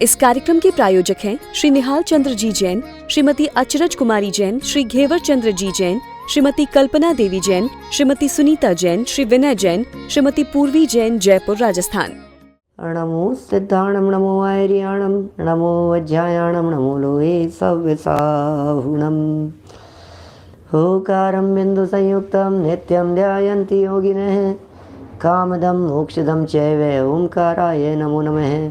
इस कार्यक्रम के प्रायोजक हैं श्री निहाल चंद्र जी जैन, श्रीमती अचरज कुमारी जैन, श्री घेवर चंद्र जी जैन, श्रीमती कल्पना देवी जैन, श्रीमती सुनीता जैन, श्री विनय जैन, श्रीमती पूर्वी जैन, जयपुर, राजस्थान। नमो सिद्धाणम नमो आर्याणम नमो वज्रायाणम नमो लोहे सव्यसाहुणम होकारं बिंदु संयुक्तं नित्यं ध्यायन्ति योगिनः कामदं मोक्षदं चैव ओंकाराय नमो नमः।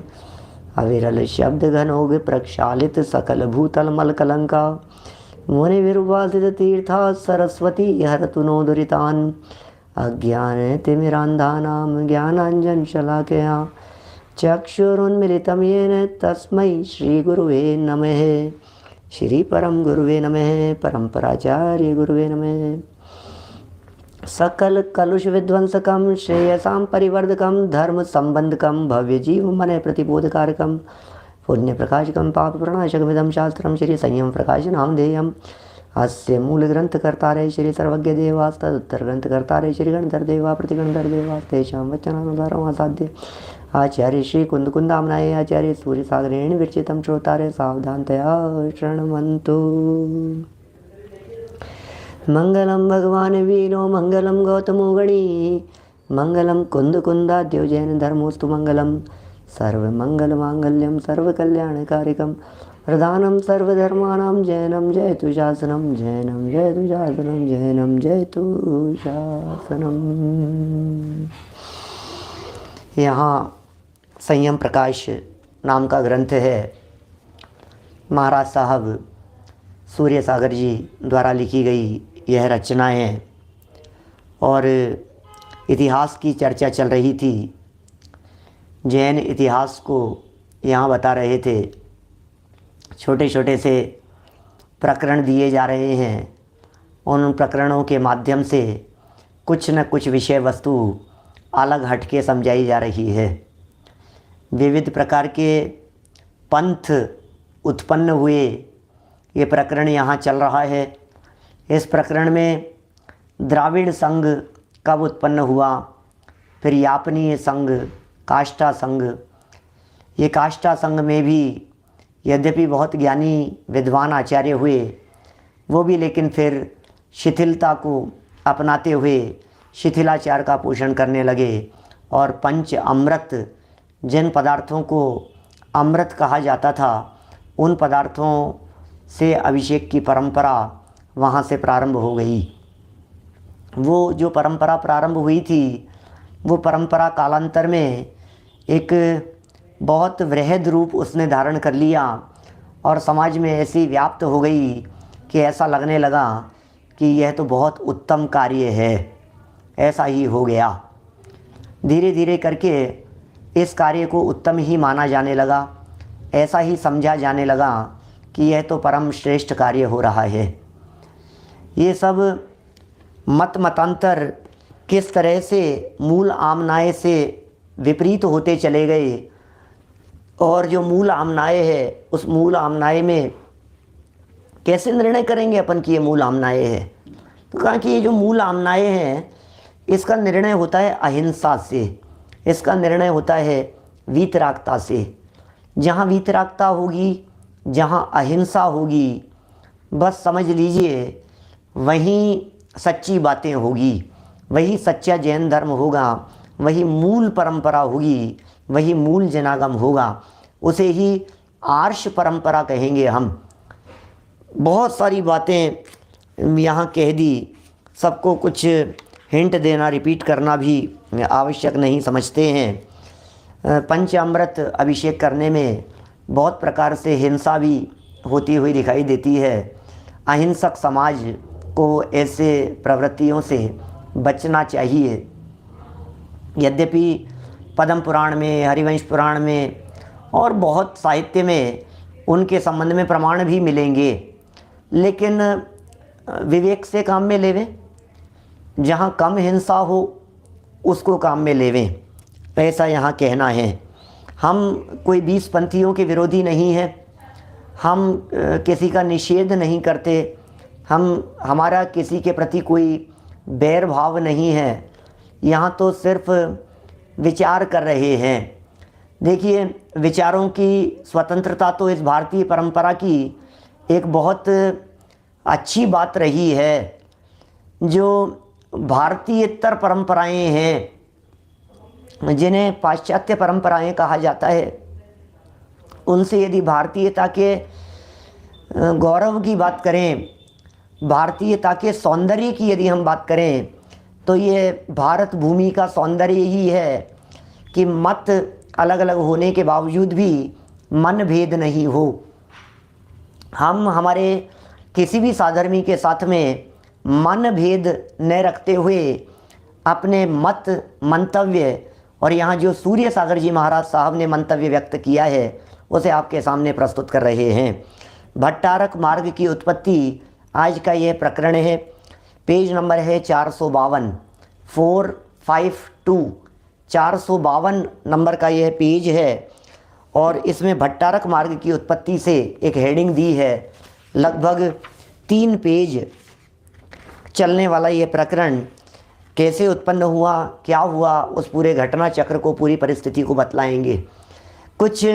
अविरल शब्द घनोग प्रक्षालित सकल भूतल मल कलंका मुनि विरुवासित तीर्था सरस्वती हरतु नो दुरितान् अज्ञान तिमिरान्धानां ज्ञानाञ्जन शलाकया चक्षुरुन्मिलितं येन तस्मै श्री गुरुवे नमः। श्री परम गुरुवे नमः। परम्पराचार्य गुरुवे नमः। सकल कलुष विध्वंसकम श्रेयसां परिवर्धकम धर्म संबंधकम भव्य जीव मन प्रतिबोधकारकम पुण्य प्रकाशकम पाप प्रणाशकमिदं शास्त्रम श्री संयम प्रकाश नामधेयम। अस्य मूल ग्रंथ कर्तारे श्री सर्वज्ञ देवास्त उत्तर ग्रंथ कर्तारे श्री गणधर देवा प्रतिगणधर देवास्तेषां वचनानुसारम् असाध्य आचार्य श्री कुंद कुंदामनाय आचार्य सूर्य सागरेण विरचितं श्रोतारे सावधानतया शृण्वन्तु। मंगलम भगवान वीरो मंगलम गौतमो गणी मंगलम कुंद कुंदाद्यो जैन धर्मोस्तु मंगलम सर्व मंगल मांगल्यम सर्व कल्याणकारिकम प्रधानम सर्वधर्माणां जैनम जयतु शासनम जैनम जयतु शासनम जैनम जयतु शासनम। यहाँ संयम प्रकाश नाम का ग्रंथ है। महाराज साहब सूर्य सागर जी द्वारा लिखी गई यह रचना है और इतिहास की चर्चा चल रही थी। जैन इतिहास को यहाँ बता रहे थे। छोटे छोटे से प्रकरण दिए जा रहे हैं। उन प्रकरणों के माध्यम से कुछ न कुछ विषय वस्तु अलग हटके समझाई जा रही है। विविध प्रकार के पंथ उत्पन्न हुए, ये प्रकरण यहाँ चल रहा है। इस प्रकरण में द्राविड़ संघ कब उत्पन्न हुआ, फिर यापनीय संघ, काष्ठा संघ। ये काष्ठा संघ में भी यद्यपि बहुत ज्ञानी विद्वान आचार्य हुए, वो भी लेकिन फिर शिथिलता को अपनाते हुए शिथिलाचार का पोषण करने लगे और पंच अमृत, जिन पदार्थों को अमृत कहा जाता था, उन पदार्थों से अभिषेक की परंपरा वहाँ से प्रारंभ हो गई। वो जो परंपरा प्रारंभ हुई थी, वो परंपरा कालांतर में एक बहुत वृहद रूप उसने धारण कर लिया और समाज में ऐसी व्याप्त हो गई कि ऐसा लगने लगा कि यह तो बहुत उत्तम कार्य है। ऐसा ही हो गया। धीरे धीरे करके इस कार्य को उत्तम ही माना जाने लगा। ऐसा ही समझा जाने लगा कि यह तो परम श्रेष्ठ कार्य हो रहा है। ये सब मतांतर किस तरह से मूल आमनाय से विपरीत होते चले गए और जो मूल आमनाय है, उस मूल आमनाय में कैसे निर्णय करेंगे अपन कि ये मूल आमनाय है। तो कहा कि ये जो मूल आमनाय है, इसका निर्णय होता है अहिंसा से, इसका निर्णय होता है वीतरागता से। जहाँ वीतरागता होगी, जहाँ अहिंसा होगी, बस समझ लीजिए वहीं सच्ची बातें होगी, वही सच्चा जैन धर्म होगा, वही मूल परंपरा होगी, वही मूल जनागम होगा। उसे ही आर्ष परंपरा कहेंगे हम। बहुत सारी बातें यहाँ कह दी, सबको कुछ हिंट देना, रिपीट करना भी आवश्यक नहीं समझते हैं। पंचामृत अभिषेक करने में बहुत प्रकार से हिंसा भी होती हुई दिखाई देती है। अहिंसक समाज को ऐसे प्रवृत्तियों से बचना चाहिए। यद्यपि पद्म पुराण में, हरिवंश पुराण में और बहुत साहित्य में उनके संबंध में प्रमाण भी मिलेंगे, लेकिन विवेक से काम में लेवें। जहाँ कम हिंसा हो उसको काम में लेवें, ऐसा यहाँ कहना है। हम कोई 20 पंथियों के विरोधी नहीं हैं, हम किसी का निषेध नहीं करते, हमारा किसी के प्रति कोई बैर भाव नहीं है। यहाँ तो सिर्फ विचार कर रहे हैं देखिए, विचारों की स्वतंत्रता तो इस भारतीय परंपरा की एक बहुत अच्छी बात रही है। जो भारतीयतर परंपराएं हैं, जिन्हें पाश्चात्य परंपराएं कहा जाता है, उनसे यदि भारतीयता के गौरव की बात करें, भारतीयता के सौंदर्य की यदि हम बात करें, तो ये भारत भूमि का सौंदर्य ही है कि मत अलग अलग होने के बावजूद भी मन भेद नहीं हो। हम हमारे किसी भी साधर्मी के साथ में मन भेद न रखते हुए अपने मत, मंतव्य, और यहाँ जो सूर्य सागर जी महाराज साहब ने मंतव्य व्यक्त किया है उसे आपके सामने प्रस्तुत कर रहे हैं। भट्टारक मार्ग की उत्पत्ति, आज का यह प्रकरण है। पेज नंबर है 452, 452, 452 नंबर का यह पेज है। और इसमें भट्टारक मार्ग की उत्पत्ति से एक हेडिंग दी है। लगभग 3 पेज चलने वाला ये प्रकरण कैसे उत्पन्न हुआ, क्या हुआ, उस पूरे घटना चक्र को, पूरी परिस्थिति को बतलाएंगे। कुछ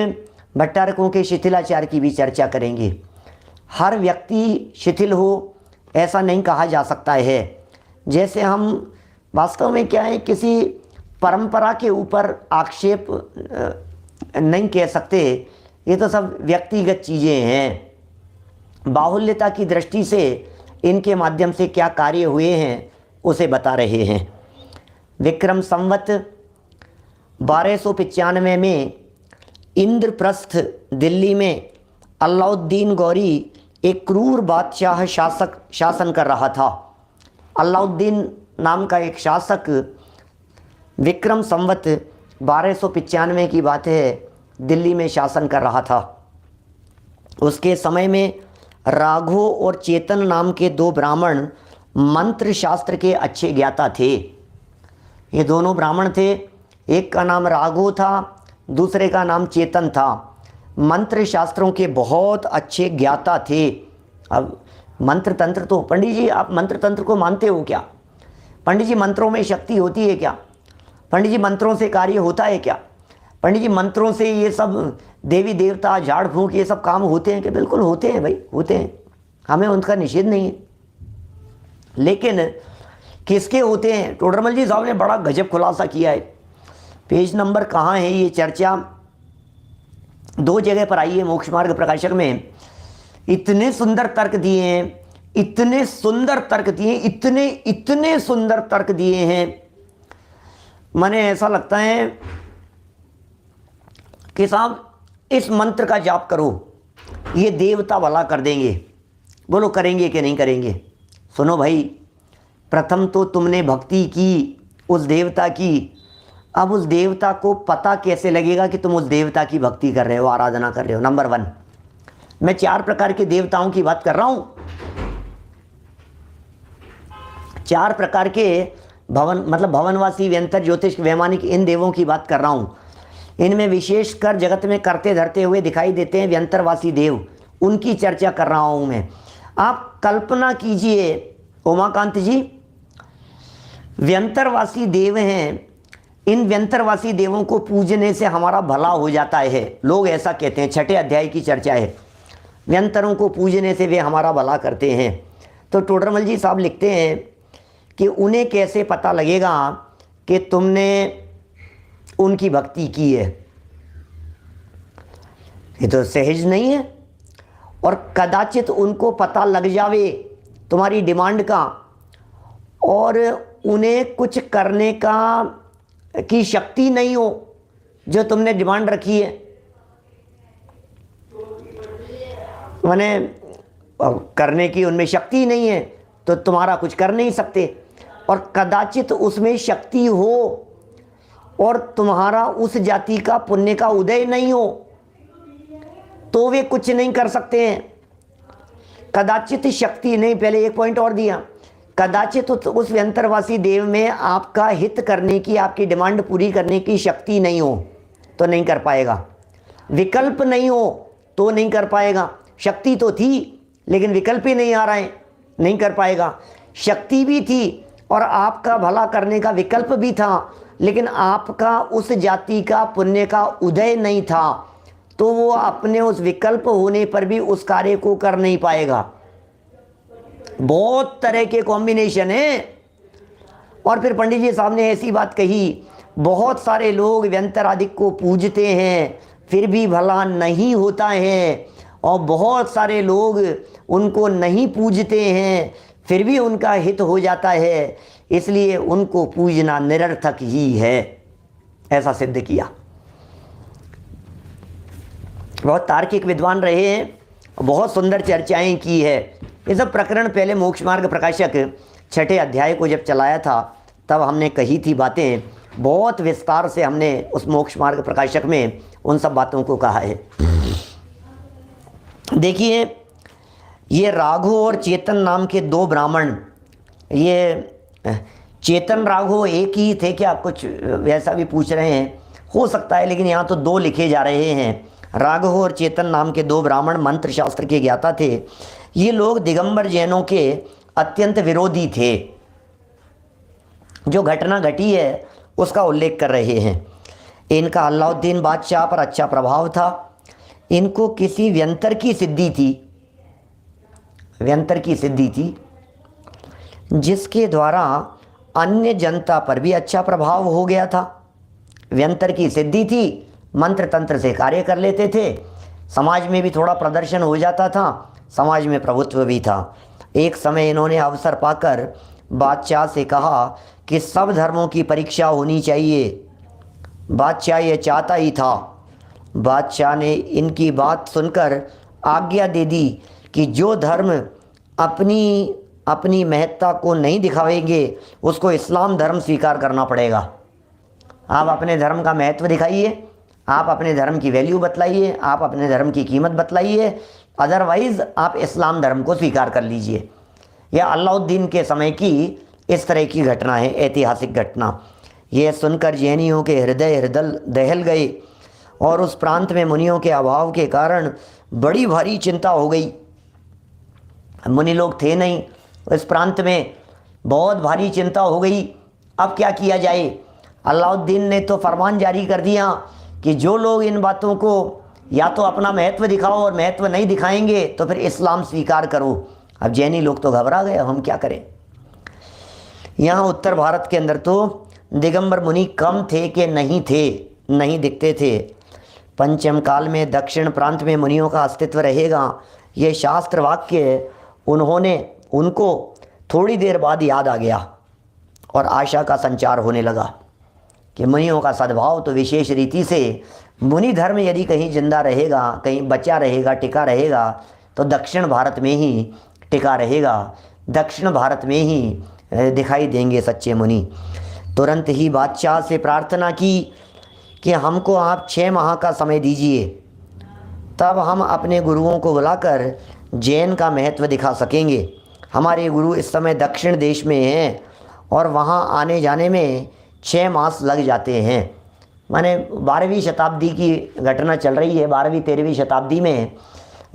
भट्टारकों के शिथिलाचार की भी चर्चा करेंगे। हर व्यक्ति शिथिल हो ऐसा नहीं कहा जा सकता है। जैसे हम वास्तव में क्या है, किसी परंपरा के ऊपर आक्षेप नहीं कह सकते, ये तो सब व्यक्तिगत चीज़ें हैं। बाहुल्यता की दृष्टि से इनके माध्यम से क्या कार्य हुए हैं उसे बता रहे हैं। विक्रम संवत 1295 में इंद्रप्रस्थ दिल्ली में अलाउद्दीन गौरी एक क्रूर बादशाह शासन कर रहा था। अलाउद्दीन नाम का एक शासक, विक्रम संवत 1295 की बात है, दिल्ली में शासन कर रहा था। उसके समय में राघो और चेतन नाम के 2 ब्राह्मण मंत्र शास्त्र के अच्छे ज्ञाता थे। ये दोनों ब्राह्मण थे, एक का नाम राघो था, दूसरे का नाम चेतन था। मंत्र शास्त्रों के बहुत अच्छे ज्ञाता थे। अब मंत्र तंत्र तो, पंडित जी आप मंत्र तंत्र को मानते हो क्या? पंडित जी मंत्रों में शक्ति होती है क्या? पंडित जी मंत्रों से कार्य होता है क्या? पंडित जी मंत्रों से ये सब देवी देवता, झाड़ फूंक, ये सब काम होते हैं कि? बिल्कुल होते हैं भाई, होते हैं, हमें उनका निषेध नहीं है। लेकिन किसके होते हैं? टोडरमल जी साहब ने बड़ा गजब खुलासा किया है। पेज नंबर कहाँ है? ये चर्चा 2 जगह पर आई है मोक्ष मार्ग प्रकाशक में। इतने सुंदर तर्क दिए हैं, इतने सुंदर तर्क दिए, इतने सुंदर तर्क दिए हैं, माने ऐसा लगता है कि साहब इस मंत्र का जाप करो, ये देवता भला कर देंगे। बोलो करेंगे कि नहीं करेंगे? सुनो भाई, प्रथम तो तुमने भक्ति की उस देवता की, अब उस देवता को पता कैसे लगेगा कि तुम उस देवता की भक्ति कर रहे हो, आराधना कर रहे हो? नंबर 1, मैं 4 प्रकार के देवताओं की बात कर रहा हूं। 4 प्रकार के भवन, मतलब भवनवासी, व्यंतर, ज्योतिष, वैमानिक, इन देवों की बात कर रहा हूं। इनमें विशेषकर जगत में करते धरते हुए दिखाई देते हैं व्यंतरवासी देव, उनकी चर्चा कर रहा हूं मैं। आप कल्पना कीजिए उमाकांत जी, व्यंतरवासी देव हैं, इन व्यंतरवासी देवों को पूजने से हमारा भला हो जाता है, लोग ऐसा कहते हैं। 6ठे अध्याय की चर्चा है, व्यंतरों को पूजने से वे हमारा भला करते हैं। तो टोडरमल जी साहब लिखते हैं कि उन्हें कैसे पता लगेगा कि तुमने उनकी भक्ति की है? ये तो सहज नहीं है। और कदाचित उनको पता लग जावे तुम्हारी डिमांड का, और उन्हें कुछ करने की शक्ति नहीं हो जो तुमने डिमांड रखी है, माने करने की उनमें शक्ति नहीं है तो तुम्हारा कुछ कर नहीं सकते। और कदाचित उसमें शक्ति हो और तुम्हारा उस जाति का पुण्य का उदय नहीं हो तो वे कुछ नहीं कर सकते हैं। कदाचित शक्ति नहीं, पहले एक पॉइंट और दिया, कदाचित उस व्यंतरवासी देव में आपका हित करने की, आपकी डिमांड पूरी करने की शक्ति नहीं हो तो नहीं कर पाएगा, विकल्प नहीं हो तो नहीं कर पाएगा। शक्ति तो थी लेकिन विकल्प ही नहीं आ रहा है, नहीं कर पाएगा। शक्ति भी थी और आपका भला करने का विकल्प भी था लेकिन आपका उस जाति का पुण्य का उदय नहीं था, तो वो अपने उस विकल्प होने पर भी उस कार्य को कर नहीं पाएगा। बहुत तरह के कॉम्बिनेशन है। और फिर पंडित जी साहब ने ऐसी बात कही, बहुत सारे लोग व्यंतराधिक को पूजते हैं फिर भी भला नहीं होता है, और बहुत सारे लोग उनको नहीं पूजते हैं फिर भी उनका हित हो जाता है, इसलिए उनको पूजना निरर्थक ही है, ऐसा सिद्ध किया। बहुत तार्किक विद्वान रहे हैं, बहुत सुंदर चर्चाएं की है। ये सब प्रकरण पहले मोक्ष मार्ग प्रकाशक छठे अध्याय को जब चलाया था तब हमने कही थी बातें, बहुत विस्तार से हमने उस मोक्ष मार्ग प्रकाशक में उन सब बातों को कहा है। देखिए, ये राघव और चेतन नाम के दो ब्राह्मण, ये चेतन राघव एक ही थे क्या, कुछ वैसा भी पूछ रहे हैं, हो सकता है, लेकिन यहाँ तो दो लिखे जा रहे हैं। राघव और चेतन नाम के दो ब्राह्मण मंत्र शास्त्र के ज्ञाता थे। ये लोग दिगंबर जैनों के अत्यंत विरोधी थे। जो घटना घटी है उसका उल्लेख कर रहे हैं। इनका अलाउद्दीन बादशाह पर अच्छा प्रभाव था। इनको किसी व्यंतर की सिद्धि थी, व्यंतर की सिद्धि थी, जिसके द्वारा अन्य जनता पर भी अच्छा प्रभाव हो गया था। व्यंतर की सिद्धि थी, मंत्र तंत्र से कार्य कर लेते थे, समाज में भी थोड़ा प्रदर्शन हो जाता था, समाज में प्रभुत्व भी था। एक समय इन्होंने अवसर पाकर बादशाह से कहा कि सब धर्मों की परीक्षा होनी चाहिए। बादशाह ये चाहता ही था। बादशाह ने इनकी बात सुनकर आज्ञा दे दी कि जो धर्म अपनी महत्ता को नहीं दिखावेंगे उसको इस्लाम धर्म स्वीकार करना पड़ेगा। आप अपने धर्म का महत्व दिखाइए, आप अपने धर्म की वैल्यू बतलाइए, आप अपने धर्म की कीमत बतलाइए, अदरवाइज़ आप इस्लाम धर्म को स्वीकार कर लीजिए। यह अलाउद्दीन के समय की इस तरह की घटना है, ऐतिहासिक घटना। यह सुनकर जैनियों के हृदय दहल गए और उस प्रांत में मुनियों के अभाव के कारण बड़ी भारी चिंता हो गई। मुनि लोग थे नहीं इस प्रांत में, बहुत भारी चिंता हो गई। अब क्या किया जाए? अलाउद्दीन ने तो फरमान जारी कर दिया कि जो लोग इन बातों को या तो अपना महत्व दिखाओ और महत्व नहीं दिखाएंगे तो फिर इस्लाम स्वीकार करो। अब जैनी लोग तो घबरा गए, हम क्या करें। यहाँ उत्तर भारत के अंदर तो दिगंबर मुनि कम थे कि नहीं थे, नहीं दिखते थे। पंचम काल में दक्षिण प्रांत में मुनियों का अस्तित्व रहेगा, ये शास्त्र वाक्य उनको थोड़ी देर बाद याद आ गया और आशा का संचार होने लगा कि मुनियों का सद्भाव तो विशेष रीति से, मुनि धर्म यदि कहीं जिंदा रहेगा, कहीं बचा रहेगा, टिका रहेगा तो दक्षिण भारत में ही टिका रहेगा, दक्षिण भारत में ही दिखाई देंगे सच्चे मुनि। तुरंत ही बादशाह से प्रार्थना की कि हमको आप 6 माह का समय दीजिए, तब हम अपने गुरुओं को बुलाकर जैन का महत्व दिखा सकेंगे। हमारे गुरु इस समय दक्षिण देश में हैं और वहाँ आने जाने में 6 मास लग जाते हैं। माने 12वीं शताब्दी की घटना चल रही है, 12वीं 13वीं शताब्दी में।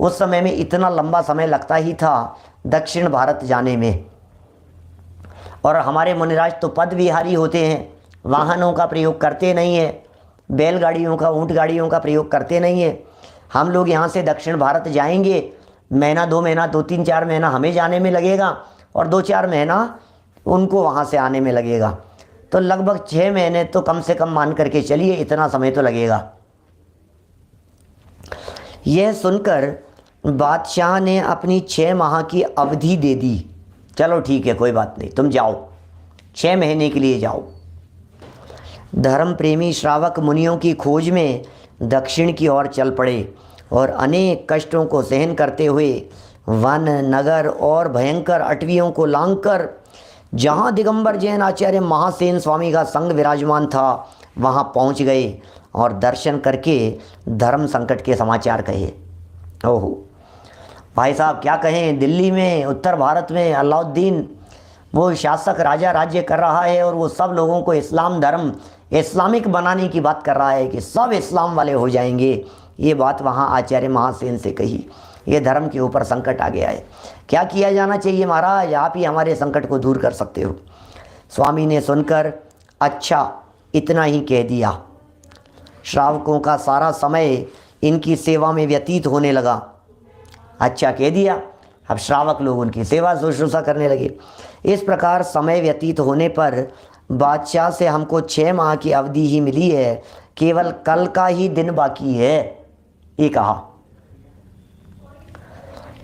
उस समय में इतना लंबा समय लगता ही था दक्षिण भारत जाने में। और हमारे मुनिराज तो पद विहारी होते हैं, वाहनों का प्रयोग करते नहीं है, बैलगाड़ियों का, ऊँट गाड़ियों का प्रयोग करते नहीं है। हम लोग यहाँ से दक्षिण भारत जाएंगे, महीना 2 महीना 2-3 4 महीना हमें जाने में लगेगा और 2-4 महीना उनको वहाँ से आने में लगेगा, तो लगभग 6 महीने तो कम से कम मान करके चलिए, इतना समय तो लगेगा। यह सुनकर बादशाह ने अपनी 6 माह की अवधि दे दी। चलो ठीक है, कोई बात नहीं, तुम जाओ, 6 महीने के लिए जाओ। धर्म प्रेमी श्रावक मुनियों की खोज में दक्षिण की ओर चल पड़े और अनेक कष्टों को सहन करते हुए वन, नगर और भयंकर अटवियों को लांघकर जहाँ दिगंबर जैन आचार्य महासेन स्वामी का संग विराजमान था वहाँ पहुँच गए और दर्शन करके धर्म संकट के समाचार कहे। ओहो भाई साहब, क्या कहें, दिल्ली में, उत्तर भारत में अलाउद्दीन वो शासक राजा राज्य कर रहा है और वो सब लोगों को इस्लाम धर्म, इस्लामिक बनाने की बात कर रहा है कि सब इस्लाम वाले हो जाएंगे। ये बात वहाँ आचार्य महासेन से कही। ये धर्म के ऊपर संकट आ गया है, क्या किया जाना चाहिए महाराज, आप ही हमारे संकट को दूर कर सकते हो। स्वामी ने सुनकर अच्छा इतना ही कह दिया। श्रावकों का सारा समय इनकी सेवा में व्यतीत होने लगा। अच्छा कह दिया, अब श्रावक लोग उनकी सेवा शुश्रूषा करने लगे। इस प्रकार समय व्यतीत होने पर बादशाह से हमको 6 माह की अवधि ही मिली है, केवल कल का ही दिन बाकी है, ये कहा।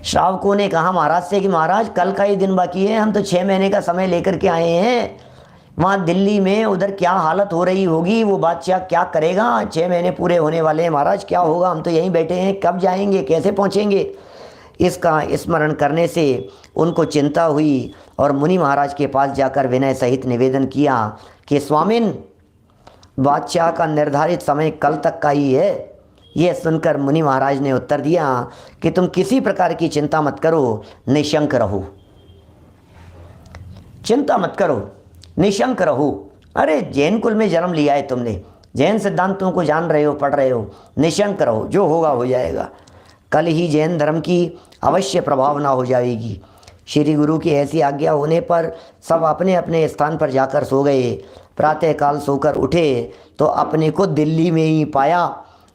श्रावकों ने कहा महाराज से कि महाराज कल का ही दिन बाकी है, हम तो 6 महीने का समय लेकर के आए हैं। वहाँ दिल्ली में उधर क्या हालत हो रही होगी, वो बादशाह क्या करेगा, 6 महीने पूरे होने वाले हैं महाराज, क्या होगा, हम तो यहीं बैठे हैं, कब जाएंगे, कैसे पहुँचेंगे। इसका स्मरण करने से उनको चिंता हुई और मुनि महाराज के पास जाकर विनय सहित निवेदन किया कि स्वामिन, बादशाह का निर्धारित समय कल तक का ही है। यह सुनकर मुनि महाराज ने उत्तर दिया कि तुम किसी प्रकार की चिंता मत करो, निशंक रहो, चिंता मत करो, निशंक रहो। अरे जैन कुल में जन्म लिया है तुमने, जैन सिद्धांतों को जान रहे हो, पढ़ रहे हो, निशंक रहो, जो होगा हो जाएगा। कल ही जैन धर्म की अवश्य प्रभावना हो जाएगी। श्री गुरु की ऐसी आज्ञा होने पर सब अपने अपने स्थान पर जाकर सो गए। प्रातःकाल सोकर उठे तो अपने को दिल्ली में ही पाया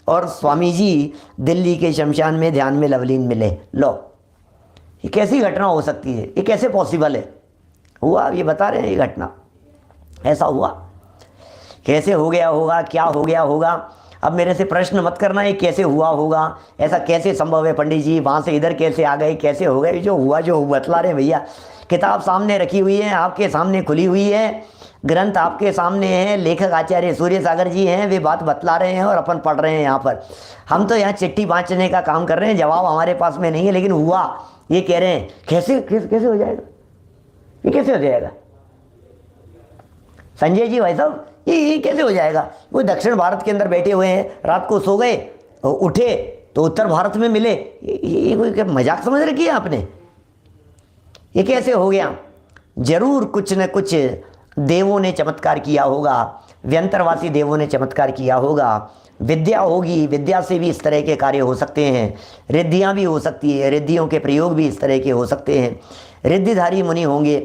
और स्वामी जी दिल्ली के शमशान में ध्यान में लवलीन मिले। लो, ये कैसी घटना हो सकती है, ये कैसे पॉसिबल है? हुआ, ये बता रहे हैं, ये घटना ऐसा हुआ। कैसे हो गया होगा, क्या हो गया होगा, अब मेरे से प्रश्न मत करना ये कैसे हुआ होगा, ऐसा कैसे संभव है पंडित जी, वहाँ से इधर कैसे आ गए, कैसे हो गए। जो हुआ बतला रहे भैया। किताब सामने रखी हुई है, आपके सामने खुली हुई है, ग्रंथ आपके सामने है, लेखक आचार्य सूर्य सागर जी हैं, वे बात बतला रहे हैं और अपन पढ़ रहे हैं यहाँ पर। हम तो यहाँ चिट्ठी बाँचने का काम कर रहे हैं, जवाब हमारे पास में नहीं है, लेकिन हुआ ये कह रहे हैं। कैसे कैसे हो जाएगा, ये कैसे हो जाएगा संजय जी भाई साहब, ये कैसे हो जाएगा? वो दक्षिण भारत के अंदर बैठे हुए हैं, रात को सो गए, उठे तो उत्तर भारत में मिले। ये कोई क्या मजाक समझ रखी है आपने? ये कैसे हो गया? जरूर कुछ न कुछ देवों ने चमत्कार किया होगा, व्यंतरवासी देवों ने चमत्कार किया होगा। विद्या होगी, विद्या से भी इस तरह के कार्य हो सकते हैं, रिद्धियाँ भी हो सकती है, रिद्धियों के प्रयोग भी इस तरह के हो सकते हैं, रिद्धिधारी मुनि होंगे,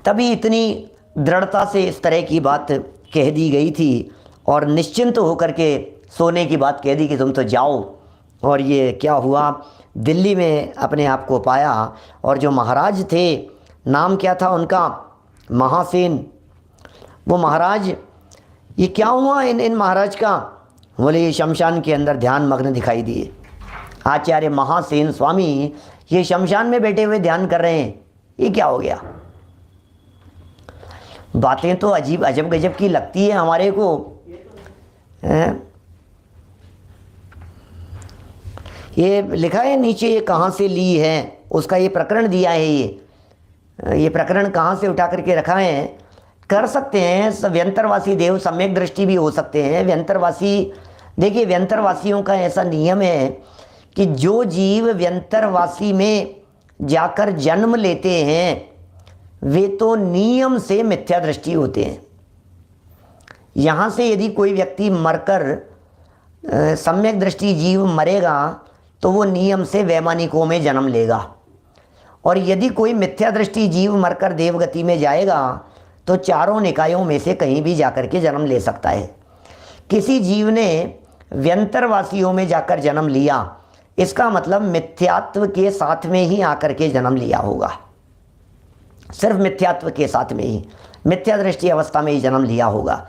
तभी इतनी दृढ़ता से इस तरह की बात कह दी गई थी और निश्चिंत होकर के सोने की बात कह दी कि तुम तो जाओ। और ये क्या हुआ, दिल्ली में अपने आप को पाया। और जो महाराज थे, नाम क्या था उनका, महासेन, वो महाराज, ये क्या हुआ इन महाराज का? बोले ये शमशान के अंदर ध्यान मग्न दिखाई दिए। आचार्य महासेन स्वामी ये शमशान में बैठे हुए ध्यान कर रहे हैं, ये क्या हो गया? बातें तो अजीब अजब गजब की लगती है हमारे को। ये लिखा है नीचे, ये कहाँ से ली है, उसका ये प्रकरण दिया है। ये प्रकरण कहाँ से उठा करके रखा है? कर सकते हैं व्यंतरवासी देव, सम्यक दृष्टि भी हो सकते हैं व्यंतरवासी। देखिए व्यंतरवासियों का ऐसा नियम है कि जो जीव व्यंतरवासी में जाकर जन्म लेते हैं वे तो नियम से मिथ्या दृष्टि होते हैं। यहाँ से यदि कोई व्यक्ति मरकर सम्यक दृष्टि जीव मरेगा तो वो नियम से वैमानिकों में जन्म लेगा, और यदि कोई मिथ्या दृष्टि जीव मरकर देवगति में जाएगा तो चारों निकायों में से कहीं भी जाकर के जन्म ले सकता है। किसी जीव ने व्यंतरवासियों में जाकर जन्म लिया, इसका मतलब मिथ्यात्व के साथ में ही आकर के जन्म लिया होगा, सिर्फ मिथ्यात्व के साथ में ही, मिथ्या दृष्टि अवस्था में ही जन्म लिया होगा।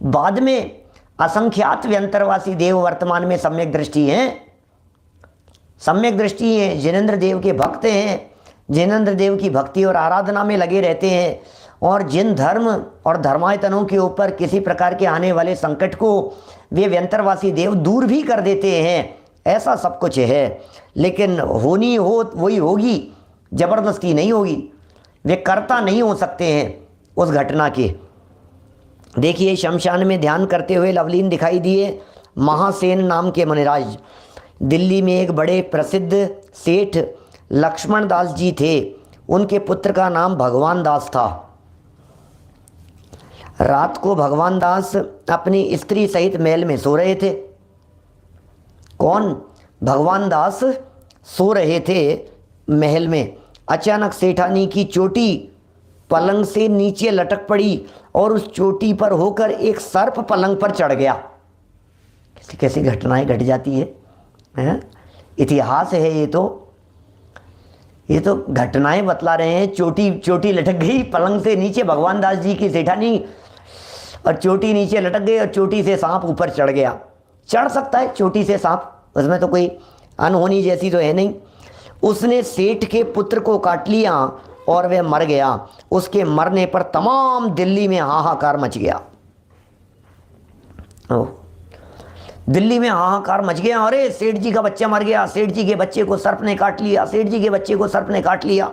बाद में असंख्यात व्यंतरवासी देव वर्तमान में सम्यक दृष्टि हैं, सम्यक दृष्टि हैं, जिनेंद्र देव के भक्त हैं, जिनेंद्र देव की भक्ति और आराधना में लगे रहते हैं, और जिन धर्म और धर्मायतनों के ऊपर किसी प्रकार के आने वाले संकट को वे व्यंतरवासी देव दूर भी कर देते हैं। ऐसा सब कुछ है, लेकिन होनी हो वही होगी, जबरदस्ती नहीं होगी, वे कर्ता नहीं हो सकते हैं उस घटना के। देखिए शमशान में ध्यान करते हुए लवलीन दिखाई दिए महासेन नाम के मुनिराज। दिल्ली में एक बड़े प्रसिद्ध सेठ लक्ष्मण दास जी थे, उनके पुत्र का नाम भगवान दास था। रात को भगवान दास अपनी स्त्री सहित महल में सो रहे थे। कौन? भगवान दास सो रहे थे महल में। अचानक सेठानी की चोटी पलंग से नीचे लटक पड़ी और उस चोटी पर होकर एक सर्प पलंग पर चढ़ गया। कैसी कैसी घटनाएं घट जाती हैं? इतिहास है ये तो घटनाएं बतला रहे हैं। चोटी लटक गई पलंग से नीचे, भगवान दास जी की सेठानी, और चोटी नीचे लटक गई और चोटी से सांप ऊपर चढ़ गया। चढ़ सकता है चोटी से सांप, उसमें तो कोई अनहोनी जैसी तो है नहीं। उसने सेठ के पुत्र को काट लिया और वह मर गया। उसके मरने पर तमाम दिल्ली में हाहाकार मच गया। दिल्ली में हाहाकार मच गया, अरे सेठ जी का बच्चा मर गया, सेठ जी के बच्चे को सर्प ने काट लिया, सेठ जी के बच्चे को सर्प ने काट लिया।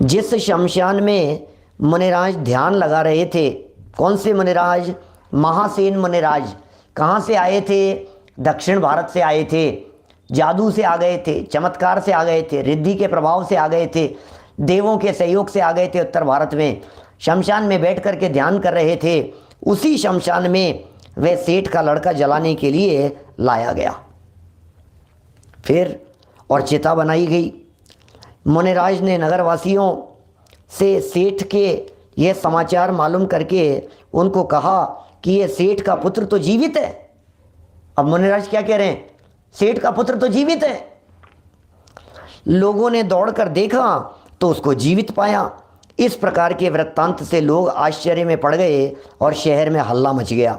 जिस शमशान में मुनिराज ध्यान लगा रहे थे, कौन से मुनिराज? महासेन मुनिराज। कहाँ से आए थे? दक्षिण भारत से आए थे। जादू से आ गए थे, चमत्कार से आ गए थे, रिद्धि के प्रभाव से आ गए थे, देवों के सहयोग से आ गए थे। उत्तर भारत में शमशान में बैठ कर के ध्यान कर रहे थे। उसी शमशान में वह सेठ का लड़का जलाने के लिए लाया गया। फिर और चिता बनाई गई। मुनिराज ने नगरवासियों से सेठ के यह समाचार मालूम करके उनको कहा कि यह सेठ का पुत्र तो जीवित है। अब मुनिराज क्या कह रहे हैं? सेठ का पुत्र तो जीवित है। लोगों ने दौड़कर देखा तो उसको जीवित पाया। इस प्रकार के वृत्तांत से लोग आश्चर्य में पड़ गए और शहर में हल्ला मच गया।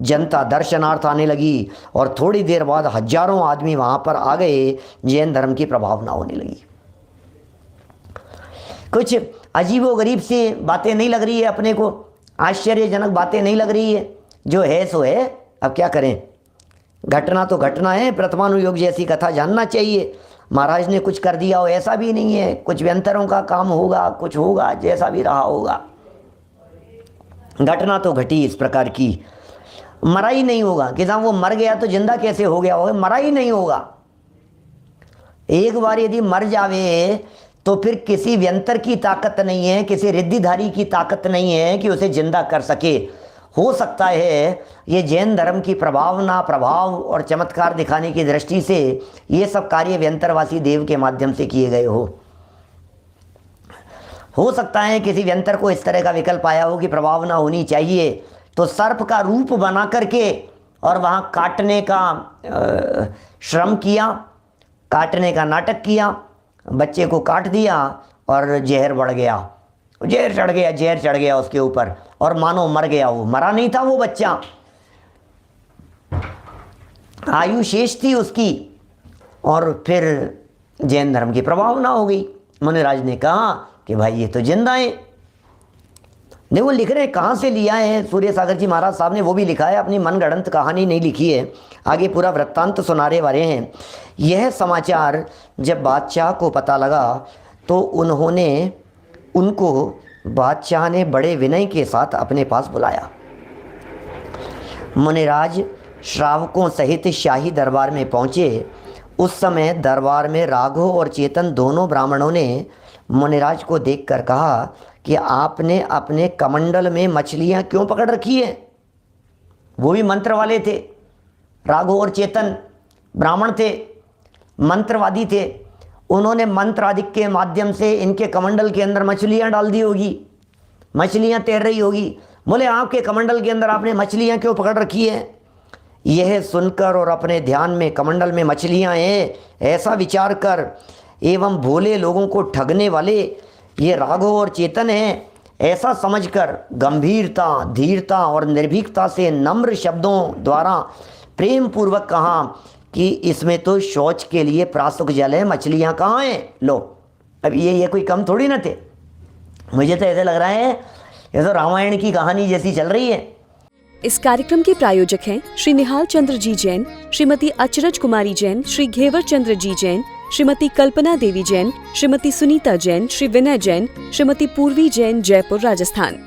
जनता दर्शनार्थ आने लगी और थोड़ी देर बाद हजारों आदमी वहां पर आ गए। जैन धर्म की प्रभावना होने लगी। कुछ अजीबोगरीब सी बातें नहीं लग रही है अपने को, आश्चर्यजनक बातें नहीं लग रही है, जो है सो है। अब क्या करें, घटना तो घटना है। प्रथमानुयोग जैसी कथा जानना चाहिए। महाराज ने कुछ कर दिया हो ऐसा भी नहीं है, कुछ व्यंतरों का काम होगा, कुछ होगा, जैसा भी रहा होगा। घटना तो घटी इस प्रकार की। मरा ही नहीं होगा कि साहब वो मर गया तो जिंदा कैसे हो गया होगा? मरा ही नहीं होगा। एक बार यदि मर जावे तो फिर किसी व्यंतर की ताकत नहीं है, किसी रिद्धिधारी की ताकत नहीं है कि उसे जिंदा कर सके। हो सकता है ये जैन धर्म की प्रभावना, प्रभाव और चमत्कार दिखाने की दृष्टि से ये सब कार्य व्यंतरवासी देव के माध्यम से किए गए हो सकता है किसी व्यंतर को इस तरह का विकल्प आया हो कि प्रभावना होनी चाहिए, तो सर्प का रूप बना करके और वहाँ काटने का श्रम किया, काटने का नाटक किया, बच्चे को काट दिया और जहर बढ़ गया, जहर चढ़ गया उसके ऊपर और मानो मर गया। वो मरा नहीं था, वो बच्चा, आयु शेष थी उसकी। और फिर जैन धर्म की प्रभावना हो गई। मुनिराज ने कहा कि भाई ये तो जिंदा है। नहीं, वो लिख रहे हैं कहाँ से लिया है सूर्य सागर जी महाराज साहब ने, वो भी लिखा है, अपनी मनगढ़ंत कहानी नहीं लिखी है। आगे पूरा वृत्तांत सुनाने वाले हैं। यह समाचार जब बादशाह को पता लगा तो उनको बादशाह ने बड़े विनय के साथ अपने पास बुलाया। मुनिराज श्रावकों सहित शाही दरबार में पहुँचे। उस समय दरबार में राघव और चेतन दोनों ब्राह्मणों ने मुनिराज को देखकर कहा कि आपने अपने कमंडल में मछलियां क्यों पकड़ रखी है? वो भी मंत्र वाले थे। राघव और चेतन ब्राह्मण थे, मंत्रवादी थे। उन्होंने मंत्र आदि के माध्यम से इनके कमंडल के अंदर मछलियां डाल दी होगी, मछलियां तैर रही होगी। बोले आपके कमंडल के अंदर आपने मछलियां क्यों पकड़ रखी है? यह सुनकर और अपने ध्यान में कमंडल में मछलियां हैं ऐसा विचार कर एवं भोले लोगों को ठगने वाले ये राघव और चेतन हैं ऐसा समझकर गंभीरता, धीरता और निर्भीकता से नम्र शब्दों द्वारा प्रेम पूर्वक कहा कि इसमें तो शौच के लिए प्रासुक जल है, मछलियां कहाँ हैं? लो, अब ये कोई कम थोड़ी ना थे। मुझे तो ऐसे लग रहा है ये तो रामायण की कहानी जैसी चल रही है। इस कार्यक्रम के प्रायोजक हैं श्री निहाल चंद्र जी जैन, श्रीमती अचरज कुमारी जैन, श्री घेवर चंद्र जी जैन, श्रीमती कल्पना देवी जैन, श्रीमती सुनीता जैन, श्री विनय जैन, श्रीमती पूर्वी जैन, जयपुर, राजस्थान।